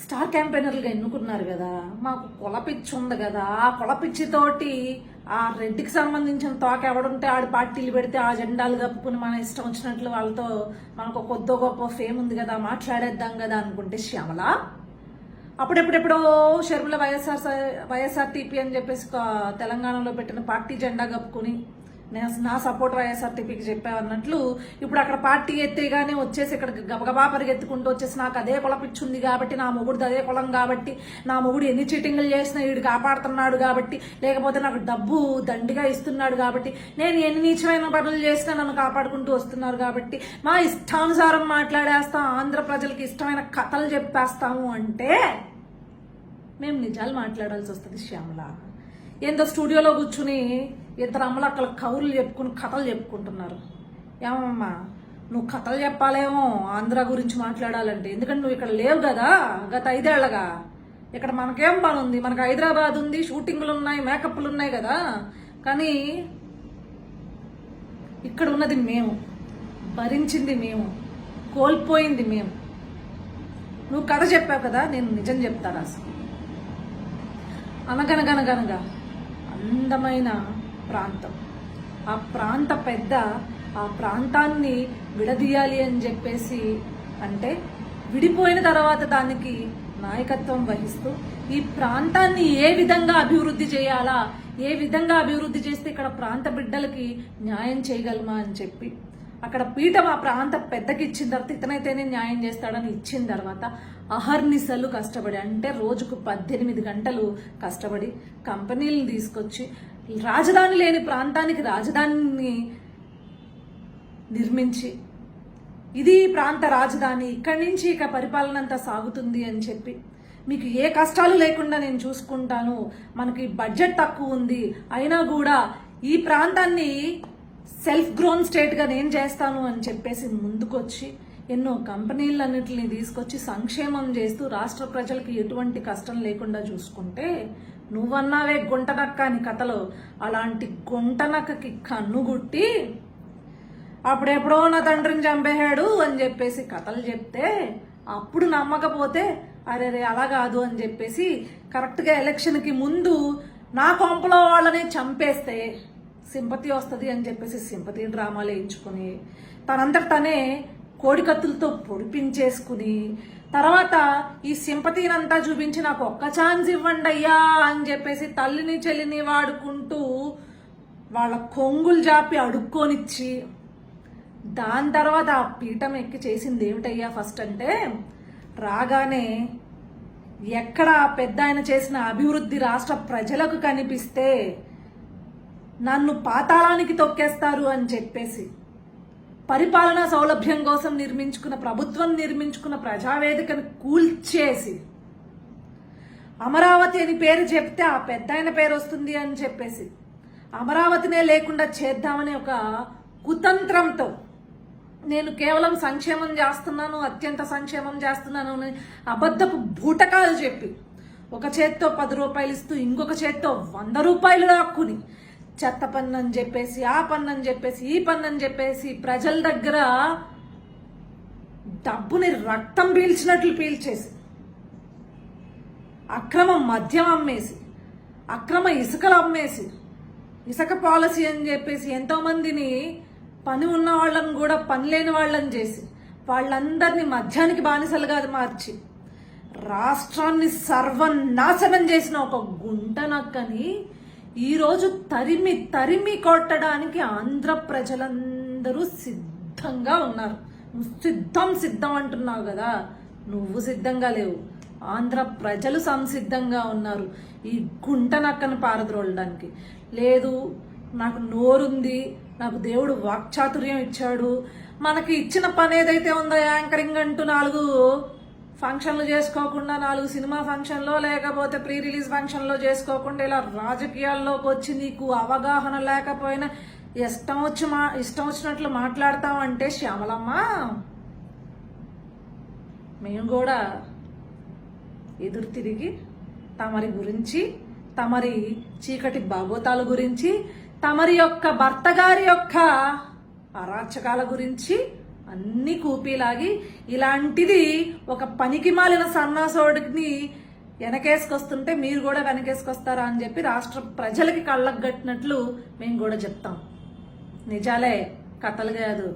Star క్యాంపెయినర్లుగా ఎన్నుకున్నారు కదా, మాకు కులపిచ్చి ఉంది కదా, ఆ కులపిచ్చితోటి ఆ రెడ్డికి సంబంధించిన తోక ఎవడుంటే ఆడి పార్టీలు పెడితే ఆ జెండాలు కప్పుకుని మన ఇష్టం వచ్చినట్లు వాళ్ళతో మనకు కొద్దో గొప్ప ఫేమ్ ఉంది కదా, మాట్లాడేద్దాం కదా అనుకుంటే శ్యామల అప్పుడెప్పుడెప్పుడో షర్మిల వైఎస్ఆర్టీపీ అని చెప్పేసి తెలంగాణలో పెట్టిన పార్టీ జెండా కప్పుకుని నా సపోర్ట్ వైఎస్ఆర్టీపీకి చెప్పావన్నట్లు ఇప్పుడు అక్కడ పార్టీ ఎత్తేగానే వచ్చేసి ఇక్కడ గబగబా పరిగెత్తుకుంటూ వచ్చేసి నాకు అదే కులపిచ్చుంది కాబట్టి, నా మొగుడు అదే కులం కాబట్టి, నా మొగుడు ఎన్ని చీటింగ్లు చేసినా వీడు కాపాడుతున్నాడు కాబట్టి, లేకపోతే నాకు డబ్బు దండిగా ఇస్తున్నాడు కాబట్టి, నేను ఎన్ని నీచమైన పనులు చేసినా నన్ను కాపాడుకుంటూ వస్తున్నారు కాబట్టి మా ఇష్టానుసారం మాట్లాడేస్తాం, ఆంధ్ర ప్రజలకి ఇష్టమైన కథలు చెప్పేస్తాము అంటే మేము నిజాలు మాట్లాడాల్సి వస్తుంది శ్యామల. ఏందో స్టూడియోలో కూర్చుని ఇద్దరు అమ్మలు అక్కడ కౌరులు చెప్పుకుని కథలు చెప్పుకుంటున్నారు. ఏమమ్మా నువ్వు కథలు చెప్పాలేమో ఆంధ్ర గురించి మాట్లాడాలంటే, ఎందుకంటే నువ్వు ఇక్కడ లేవు కదా గత 5 ఏళ్లగా. ఇక్కడ మనకేం పని ఉంది, మనకు హైదరాబాద్ ఉంది, షూటింగ్లు ఉన్నాయి, మేకప్లు ఉన్నాయి కదా. కానీ ఇక్కడ ఉన్నది మేము, భరించింది మేము, కోల్పోయింది మేము. నువ్వు కథ చెప్పావు కదా, నేను నిజం చెప్తాను. అసలు అనగనగనగనగా అందమైన ప్రాంతం, ఆ ప్రాంత పెద్ద ఆ ప్రాంతాన్ని విడదీయాలి అని చెప్పేసి అంటే విడిపోయిన తర్వాత దానికి నాయకత్వం వహిస్తూ ఈ ప్రాంతాన్ని ఏ విధంగా అభివృద్ధి చేయాలా, ఏ విధంగా అభివృద్ధి చేస్తే ఇక్కడ ప్రాంత బిడ్డలకి న్యాయం చేయగలమా అని చెప్పి అక్కడ పీఠం ఆ ప్రాంత పెద్దకి ఇచ్చిన తర్వాత ఇతనైతేనే న్యాయం చేస్తాడని ఇచ్చిన తర్వాత అహర్నిశలు కష్టపడి, అంటే రోజుకు 18 గంటలు కష్టపడి కంపెనీలను తీసుకొచ్చి రాజధాని లేని ప్రాంతానికి రాజధానిని నిర్మించి ఇది ప్రాంత రాజధాని, ఇక్కడి నుంచి ఇక పరిపాలన అంతా సాగుతుంది అని చెప్పి మీకు ఏ కష్టాలు లేకుండా నేను చూసుకుంటాను, మనకి బడ్జెట్ తక్కువ ఉంది అయినా కూడా ఈ ప్రాంతాన్ని సెల్ఫ్ గ్రోన్ స్టేట్గా నేను చేస్తాను అని చెప్పేసి ముందుకొచ్చి ఎన్నో కంపెనీలన్నింటినీ తీసుకొచ్చి సంక్షేమం చేస్తూ రాష్ట్ర ప్రజలకు ఎటువంటి కష్టం లేకుండా చూసుకుంటే, నువ్వన్నావే గుంటనక్క అని కథలో, అలాంటి గుంటనక్కకి కన్నుగుట్టి అప్పుడెప్పుడో నా తండ్రిని చంపేశాడు అని చెప్పేసి కథలు చెప్తే అప్పుడు నమ్మకపోతే అరే అలా కాదు అని చెప్పేసి కరెక్ట్గా ఎలక్షన్కి ముందు నా కొంపలో వాళ్ళని చంపేస్తే సింపతి వస్తుంది అని చెప్పేసి సింపతి డ్రామాలు వేయించుకుని తనంతట తనే కోడికత్తులతో పొడిపించేసుకుని తర్వాత ఈ సింపతినంతా చూపించి నాకు ఒక్క ఛాన్స్ ఇవ్వండి అయ్యా అని చెప్పేసి తల్లిని చెల్లిని వాడుకుంటూ వాళ్ళ కొంగులు జాపి అడుక్కొనిచ్చి దాని తర్వాత ఆ పీఠం ఎక్కి చేసింది ఏమిటయ్యా ఫస్ట్ అంటే, రాగానే ఎక్కడ పెద్ద ఆయన చేసిన అభివృద్ధి రాష్ట్ర ప్రజలకు కనిపిస్తే నన్ను పాతాళానికి తొక్కేస్తారు అని చెప్పేసి పరిపాలనా సౌలభ్యం కోసం ప్రభుత్వం నిర్మించుకున్న ప్రజావేదికను కూల్చేసి అమరావతి అని పేరు చెప్తే ఆ పెద్ద ఆయన పేరు వస్తుంది అని చెప్పేసి అమరావతినే లేకుండా చేద్దామనే ఒక కుతంత్రంతో నేను కేవలం సంక్షేమం చేస్తున్నాను, అత్యంత సంక్షేమం చేస్తున్నాను అని అబద్ధపు బూటకాలు చెప్పి ఒక చేత్తో 10 రూపాయలు ఇస్తూ ఇంకొక చేత్తో 100 రూపాయలు దాక్కుని చెత్త పన్ను అని చెప్పేసి ఆ పన్ను అని చెప్పేసి ఈ పన్ను అని చెప్పేసి ప్రజల దగ్గర డబ్బుని రక్తం పీల్చినట్లు పీల్చేసి అక్రమ మద్యం అమ్మేసి అక్రమ ఇసుకలు అమ్మేసి ఇసుక పాలసీ అని చెప్పేసి ఎంతో మందిని పని ఉన్న వాళ్ళని కూడా పని లేని వాళ్ళని చేసి వాళ్ళందరినీ మద్యానికి బానిసలుగా మార్చి రాష్ట్రాన్ని సర్వనాశనం చేసిన ఒక గుంటనక్కని ఈరోజు తరిమి తరిమి కొట్టడానికి ఆంధ్ర ప్రజలందరూ సిద్ధంగా ఉన్నారు. నువ్వు సిద్ధం అంటున్నావు కదా, నువ్వు సిద్ధంగా లేవు, ఆంధ్ర ప్రజలు సంసిద్ధంగా ఉన్నారు ఈ గుంటనక్కను పారద్రోలడానికి. లేదు నాకు నోరుంది, నాకు దేవుడు వాక్చాతుర్యం ఇచ్చాడు, మనకి ఇచ్చిన పని ఏదైతే ఉందో యాంకరింగ్ అంటూ 4 ఫంక్షన్లు చేసుకోకుండా 4 సినిమా ఫంక్షన్లో లేకపోతే ప్రీ రిలీజ్ ఫంక్షన్లో చేసుకోకుండా ఇలా రాజకీయాల్లోకి వచ్చి నీకు అవగాహన లేకపోయినా ఇష్టం వచ్చినట్లు మాట్లాడతామంటే శ్యామలమ్మ, మేము కూడా ఎదురు తిరిగి తమరి గురించి, తమరి చీకటి బాగోతాల గురించి, తమరి యొక్క భర్త గారి యొక్క అరాచకాల గురించి అన్ని కూపీలాగి ఇలాంటిది ఒక పనికి మాలిన సన్నాసోడిని వెనకేసుకొస్తుంటే మీరు కూడా వెనకేసుకొస్తారా అని చెప్పి రాష్ట్ర ప్రజలకి కళ్ళకు కట్టినట్లు మేము కూడా చెప్తాం. నిజాలే, కథలు కాదు.